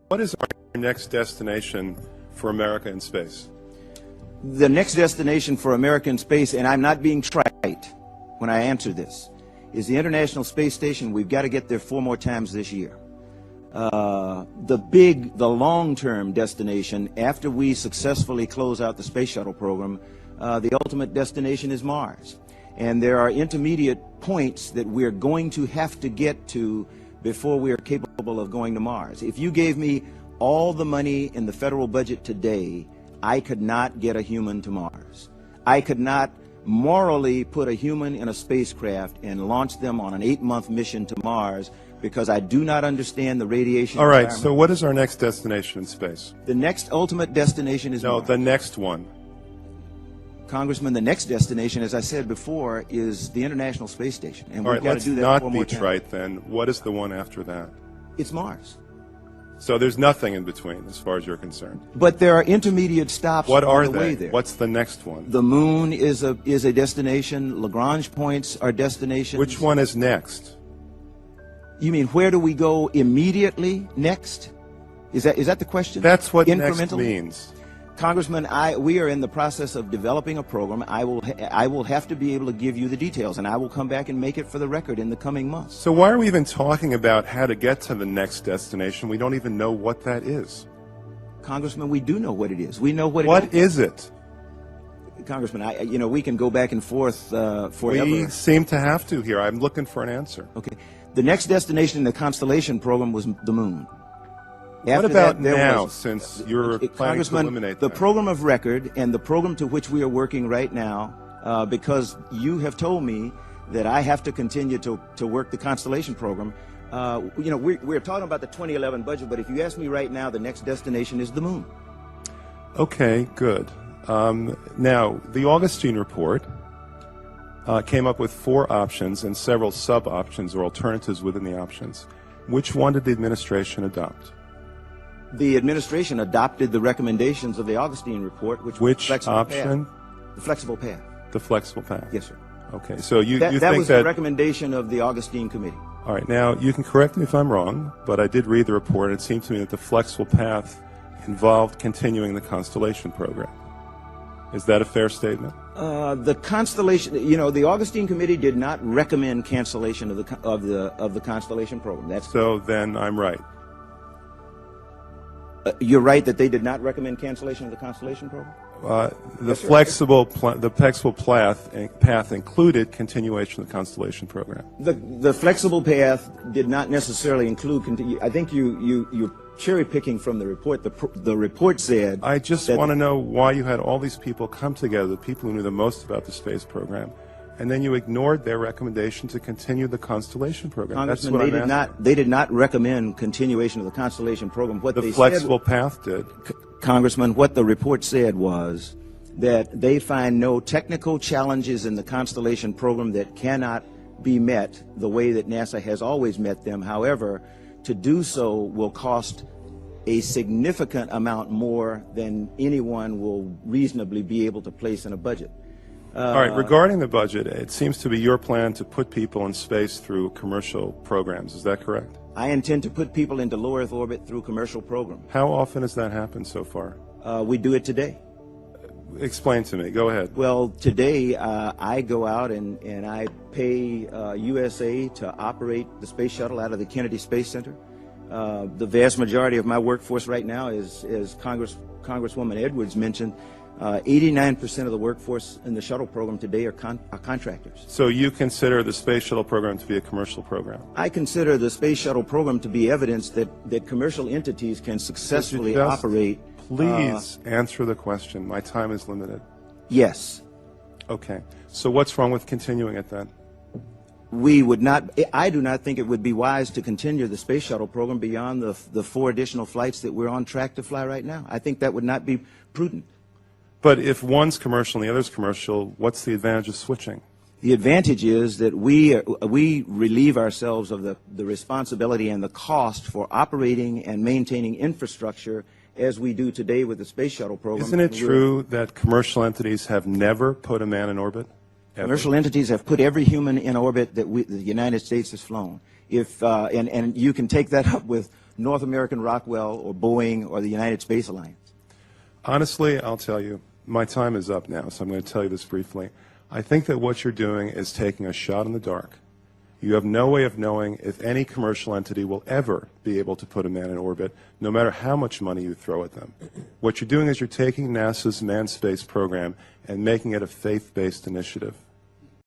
What is our next destination for America in space? The next destination for America in space, and I'm not being trite when I answer this, is the International Space Station. We've got to get there 4 more times this year. The long-term destination, after we successfully close out the space shuttle program, the ultimate destination is Mars. And there are intermediate points that we're going to have to get to before we are capable of going to Mars. If you gave me all the money in the federal budget today, I could not get a human to Mars. I could not morally put a human in a spacecraft and launch them on an 8-month mission to Mars because I do not understand the radiation environment. All right, so what is our next destination in space? The next ultimate destination is Mars. The next one. Congressman, the next destination, as I said before, is the International Space Station. And All we've right, got to do that let's 4 not more be times. trite then. What is the one after that? It's Mars. So there's nothing in between as far as you're concerned. But there are intermediate stops What on are the way they? there. What's the next one? The moon is a destination. Lagrange points are destinations. Which one is next? You mean where do we go immediately next? Is that the question? That's what next Incrementally? means. Congressman, we are in the process of developing a program. I will have to be able to give you the details, and I will come back and make it for the record in the coming months. So why are we even talking about how to get to the next destination? We don't even know what that is. Congressman, we do know what it is. We know what it is. What is it? Congressman, we can go back and forth forever. We seem to have to here. I'm looking for an answer. Okay. The next destination in the Constellation program was the moon. What about now, since you're planning to eliminate the that? program of record and the program to which we are working right now, because you have told me that I have to continue to work the Constellation program. We're talking about the 2011 budget, but if you ask me right now, the next destination is the moon. Okay, good. Now, the Augustine report came up with 4 options and several sub-options or alternatives within the options. Which one did the administration adopt? The administration adopted the recommendations of the Augustine report, which was the flexible option? path. The flexible path. The flexible path. Yes, sir. Okay, so you that think was the recommendation of the Augustine committee. All right, now you can correct me if I'm wrong, but I did read the report, and it seemed to me that the flexible path involved continuing the Constellation program. Is that a fair statement? The Constellation, the Augustine committee did not recommend cancellation of the Constellation program. That's so. Then I'm right. You're right that they did not recommend cancellation of the Constellation program? The flexible path included continuation of the Constellation program. The flexible path did not necessarily include. I think you're cherry picking from the report. The report said. I just want to know why you had all these people come together, the people who knew the most about the space program, and then you ignored their recommendation to continue the Constellation program. Congressman, That's what they did not recommend continuation of the Constellation program. What the they flexible said, path did. Congressman, what the report said was that they find no technical challenges in the Constellation program that cannot be met the way that NASA has always met them. However, to do so will cost a significant amount more than anyone will reasonably be able to place in a budget. All right, regarding the budget, it seems to be your plan to put people in space through commercial programs. Is that correct? I intend to put people into low Earth orbit through commercial programs. How often has that happened so far? We do it today. Explain to me. Go ahead. Well, today I go out and I pay USA to operate the space shuttle out of the Kennedy Space Center. The vast majority of my workforce right now is, as Congresswoman Edwards mentioned, 89% of the workforce in the shuttle program today are contractors. So you consider the space shuttle program to be a commercial program? I consider the space shuttle program to be evidence that commercial entities can successfully operate. Please answer the question. My time is limited. Yes. Okay. So what's wrong with continuing it then? I do not think it would be wise to continue the space shuttle program beyond the 4 additional flights that we're on track to fly right now. I think that would not be prudent. But if one's commercial and the other's commercial, what's the advantage of switching? The advantage is that we relieve ourselves of the responsibility and the cost for operating and maintaining infrastructure as we do today with the space shuttle program. Isn't it true that commercial entities have never put a man in orbit? Ever? Commercial entities have put every human in orbit that the United States has flown. and you can take that up with North American Rockwell or Boeing or the United Space Alliance. Honestly, I'll tell you, my time is up now, so I'm going to tell you this briefly. I think that what you're doing is taking a shot in the dark. You have no way of knowing if any commercial entity will ever be able to put a man in orbit, no matter how much money you throw at them. What you're doing is you're taking NASA's manned space program and making it a faith-based initiative.